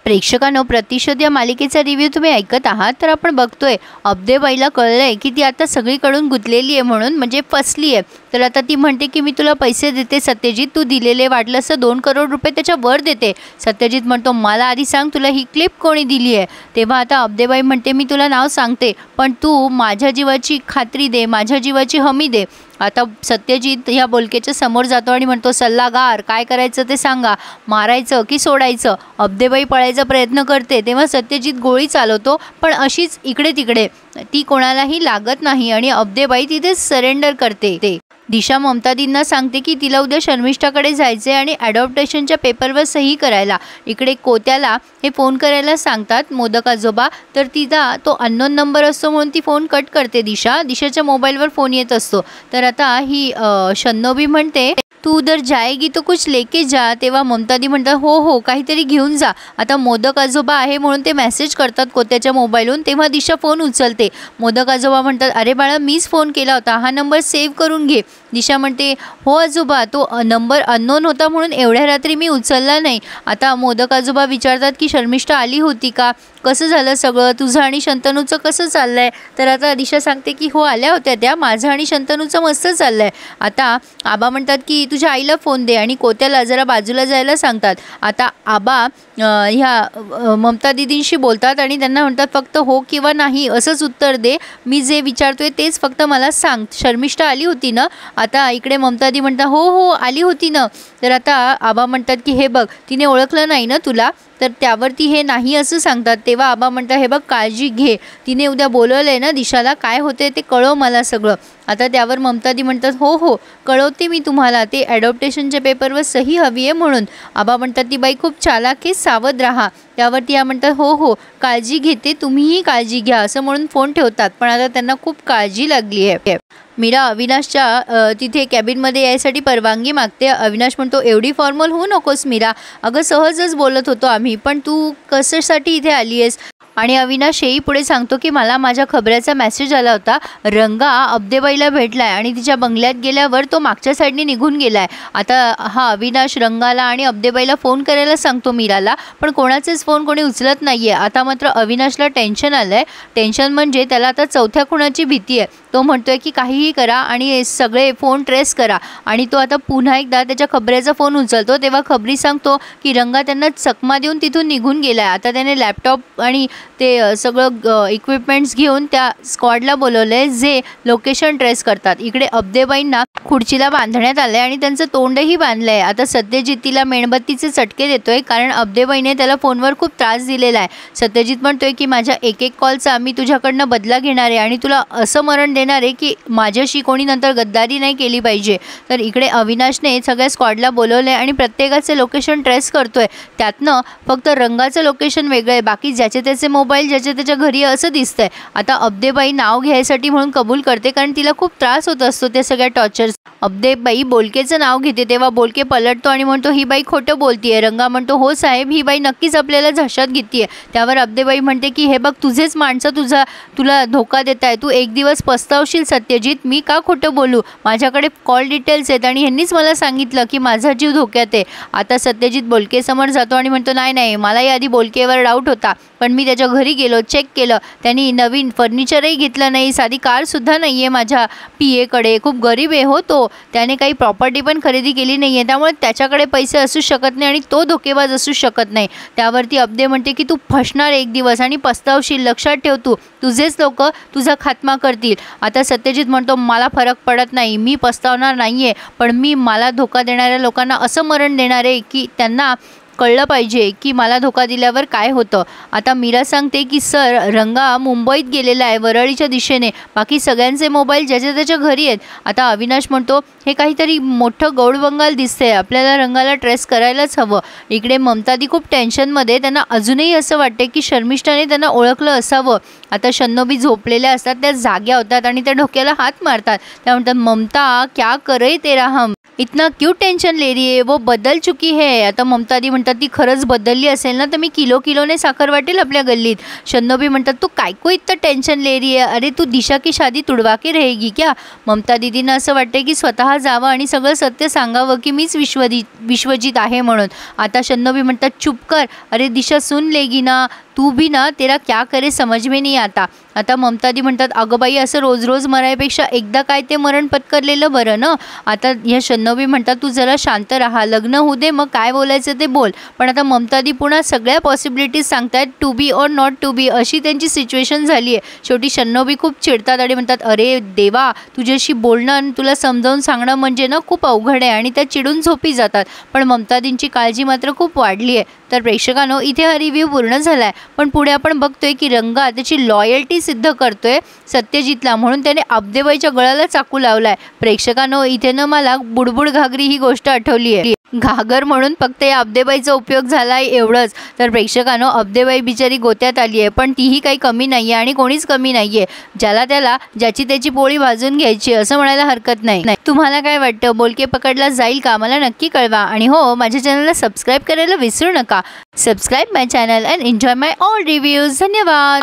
प्रेक्षकांनो, प्रतिशोध या मालिकेचा रिव्ह्यू तुम्ही ऐकत आहात. तर आपण बघतोय अब्देबाईला कळलंय की ती आता सगळीकडून गुंतलेली आहे, म्हणून म्हणजे फसली आहे. तर आता ती म्हणते की मी तुला पैसे देते सत्यजित, तू दिलेले वाटलं असं 2 करोड रुपये त्याच्या वर देते. सत्यजित म्हणतो मला आधी सांग तुला ही क्लिप कोणी दिली आहे. तेव्हा आता अब्देबाई म्हणते मी तुला नाव सांगते, पण तू माझ्या जीवाची खात्री दे, माझ्या जीवाची हमी दे. आता सत्यजित ह्या बोलकेच्या समोर जातो आणि म्हणतो सल्लागार काय करायचं ते सांगा, मारायचं की सोडायचं. अब्देबाई पळायचा प्रयत्न करते तेव्हा सत्यजित गोळी चालवतो, पण अशीच इकडे तिकडे ती कोणालाही लागत नाही आणि अब्देबाई तिथे सरेंडर करते. दिशा ममतादींना सांगते की तिला उद्या शर्मिष्ठाकडे जायचे आणि ॲडॉप्टेशनच्या पेपरवर सही करायला. इकडे कोत्याला हे फोन करायला सांगतात मोदक आजोबा, तर तिचा तो अननोन नंबर असतो म्हणून ती फोन कट करते. दिशाच्या मोबाईलवर फोन येत असतो. तर आता ही शन्नोबी म्हणते तू उधर जाएगी तो कुछ लेके जा. तेव्हा ममतादी म्हणतात हो काहीतरी घेऊन जा. आता मोदक आजोबा आहे म्हणून ते मेसेज करतात कोत्याच्या मोबाईलहून. तेव्हा दिशा फोन उचलते. मोदक आजोबा म्हणतात अरे बाळा मीच फोन केला होता, हा नंबर सेव्ह करून घे. दिशा म्हणते हो आजोबा, तो नंबर अननोन होता म्हणून एवढ्या रात्री मी उचलला नाही. आता मोदक आजोबा विचारतात की शर्मिष्ठा आली होती का, कसं झालं सगळं, तुझं आणि शंतनूचं कसं चाललं आहे. तर आता दिशा सांगते की हो आल्या होत्या त्या, माझं आणि शंतनूचं मस्त चाललं आहे. आता आबा म्हणतात की तुझ्या आईला फोन दे आणि कोत्याला जरा बाजूला जायला सांगतात. आता आबा ह्या ममता दीदींशी बोलतात आणि त्यांना म्हणतात फक्त हो किंवा नाही असंच उत्तर दे, मी जे विचारतोय तेच फक्त मला सांग, शर्मिष्ठा आली होती ना. आता इकडे ममता दी म्हणतात हो आली होती ना. तर आता आबा म्हणतात की हे बघ तिने ओळखलं नाही ना तुला, तर त्यावरती हे नाही असं सांगतात. तेव्हा आबा म्हणतात हे बघ काळजी घे, तिने उद्या बोलवलं आहे ना दिशाला, काय होते ते कळव मला सगळं. आता त्यावर ममतादी म्हणतात हो कळवते मी तुम्हाला, ते ॲडॉप्टेशनच्या पेपरवर सही हवी आहे म्हणून. आबा म्हणतात ती बाई खूप चालाक आहे, सावध राहा. त्यावरती या म्हणतात हो काळजी घेते, तुम्हीही काळजी घ्या असं म्हणून फोन ठेवतात. पण आता त्यांना खूप काळजी लागली आहे. मीरा अविनाशच्या तिथे कॅबिनमध्ये यायसाठी परवानगी मागते. अविनाश म्हणतो एवढी फॉर्मल होऊ नकोस मीरा, अगं सहजच बोलत होतो आम्ही, पण तू कशासाठी इथे आली आहेस. आणि अविनाश हेही पुढे सांगतो की मला माझ्या खबऱ्याचा मेसेज आला होता, रंगा अब्देबाईला भेटलाय आणि तिच्या बंगल्यात गेल्यावर तो मागच्या साईडने निघून गेलाय. आता हा अविनाश रंगाला आणि अब्देबाईला फोन करायला सांगतो मीराला, पण कोणाचेच फोन कोणी उचलत नाहीये. आता मात्र अविनाशला टेन्शन आलंय. टेन्शन म्हणजे त्याला आता चौथ्या खुणाची भीती आहे. तो म्हणतोय की काहीही करा आणि सगळे फोन ट्रेस करा. आणि तो आता पुन्हा एकदा त्याच्या खबऱ्याचा फोन उचलतो. तेव्हा खबरी सांगतो की रंगा त्यांना चकमा देऊन तिथून निघून गेलाय. आता त्याने लॅपटॉप आणि ते सगळं इक्विपमेंट्स घेऊन त्या स्क्वॉडला बोलवलंय जे लोकेशन ट्रेस करतात. इकडे अब्देबाईंना खुर्चीला बांधण्यात आलंय आणि त्यांचं तोंडही बांधलंय. आता सत्यजित तिला मेणबत्तीचे चटके देतोय कारण अब्देबाईने त्याला फोनवर खूप त्रास दिलेला आहे. सत्यजित म्हणतोय की माझ्या एक कॉलचा मी तुझ्याकडनं बदला घेणार आहे आणि तुला असं मरण देणार आहे की माझ्याशी कोणी नंतर गद्दारी नाही केली पाहिजे. तर इकडे अविनाशने सगळ्या स्क्वॉडला बोलवलंय आणि प्रत्येकाचे लोकेशन ट्रेस करतोय. त्यातनं फक्त रंगाचं लोकेशन वेगळं आहे, बाकी ज्याचे त्याचे मोबाईल ज्याच्या त्याच्या घरी असं दिसतंय. आता अब्देबाई नाव घ्यायसाठी म्हणून कबूल करते कारण तिला खूप त्रास होत असतो त्या सगळ्या टॉर्चर्स. अब्देबाई बोलकेचं नाव घेते तेव्हा बोलके पलटतो आणि म्हणतो ही बाई खोटं बोलतीये. रंगा म्हणतो हो साहेब, ही बाई नक्कीच आपल्याला झशात घेतीये. त्यावर अब्देबाई म्हणते की हे बघ तुझेच माणसं तुला धोका देत आहे, तू एक दिवस पस्तावशील सत्यजित, मी का खोटं बोलू, माझ्याकडे कॉल डिटेल्स आहेत आणि ह्यांनीच मला सांगितलं की माझा जीव धोक्यात आहे. आता सत्यजित बोलकेसमोर जातो आणि म्हणतो नाही मलाही आधी बोलकेवर डाऊट होता, पण मी त्याच्या घरी गेलो, चेक केलं, त्यांनी नवीन फर्निचरही घेतलं नाही, साधी कारसुद्धा नाही आहे माझ्या PA-कडे, खूप गरीब आहे हो तो, त्याने काही प्रॉपर्टी पण खरेदी केली नाही आहे, त्यामुळे त्याच्याकडे पैसे असू शकत नाही आणि तो धोकेबाज असू शकत नाही. त्यावरती अब्दे म्हणते की तू फसणार एक दिवस आणि पस्तावशील, लक्षात ठेव, तुझेच लोक तुझा खात्मा करतील. आता सत्यजित म्हणतो मला फरक पडत नाही, मी पस्तावणार नाही आहे, पण मी मला धोका देणाऱ्या लोकांना असं मरण देणार आहे की त्यांना कळलं पाहिजे की मला धोका दिल्यावर काय होतं. आता मीरा सांगते की सर रंगा मुंबईत गेलेला आहे वरळीच्या दिशेने, बाकी सगळ्यांचे मोबाईल ज्याच्या त्याच्या घरी आहेत. आता अविनाश म्हणतो हे काहीतरी मोठं गौडबंगाल दिसतंय, आपल्याला रंगाला ट्रेस करायलाच हवं. इकडे ममतादी खूप टेन्शनमध्ये, त्यांना अजूनही असं वाटते की शर्मिष्ठाने त्यांना ओळखलं असावं. आता शन्नोबी झोपलेल्या असतात, त्या जाग्या होतात आणि त्या डोक्याला हात मारतात. त्या म्हणतात ममता क्या करे तेरा हम. इतना क्यों टेंशन ले रही है, वो बदल चुकी है। आता ममता दी म्हणतात ती खरंच बदलली असेल ना तर मी किलो किलोने साखर वाटेल आपल्या गल्लीत। शन्नोबी म्हणतात तू काय को इतना टेंशन ले रही है, अरे तू दिशा की शादी तुड़वा के रहेगी क्या। ममता दीदींना असं वाटते की स्वतः जावं आणि सगळं सत्य सांगावं की मीच विश्वजित आहे म्हणून। आता शन्नोबी म्हणतात चुप कर, अरे दिशा सुन लेगी ना, तू भी ना, तेरा क्या करे समझ में नहीं आता। आता ममता दी म्हणतात अगं बाई असं रोज रोज मरायपेक्षा एकदा काय ते मरण पत्करलेलं बरं ना। आता ह्या शन्नोबी म्हणतात तू जरा शांत राहा, लग्न होऊ दे, मग काय बोलायचं ते बोल। पण आता ममता दी पुन्हा सगळ्या पॉसिबिलिटीज सांगतायत, टू बी और नॉट टू बी अशी त्यांची सिच्युएशन झाली आहे। शेवटी शन्नोबी खूप चिडतात आणि म्हणतात अरे देवा, तुझ्याशी बोलणं आणि तुला समजावून सांगणं म्हणजे ना खूप अवघड आहे, आणि त्या चिडून झोपी जातात। पण ममता दींची काळजी मात्र खूप वाढली आहे। तर प्रेक्षकांनो इथे हा रिव्ह्यू पूर्ण झाला आहे, पण पुढे आपण बघतोय की रंगा त्याची लॉयल्टी सिद्ध करतोय सत्यजितला, म्हणून त्याने अब्देबाईच्या गळ्याला चाकू लावलाय। प्रेक्षकांनो इथे ना मला बुडबुड घागरी ही गोष्ट आठवली आहे। घागर म्हणून फक्त या अब्देबाईचा उपयोग झालाय एवढंच। तर प्रेक्षकांनो अब्देबाई बिचारी गोत्यात आली आहे, पण तीही काही कमी नाही आहे आणि कोणीच कमी नाही आहे। ज्याला त्याला ज्याची त्याची पोळी भाजून घ्यायची असं म्हणायला हरकत नाही। तुम्हाला काय वाटतं, बोलके पकडला जाईल का, मला नक्की कळवा। आणि हो, माझ्या चॅनलला सबस्क्राईब करायला विसरू नका। Subscribe my channel and enjoy my all reviews. धन्यवाद।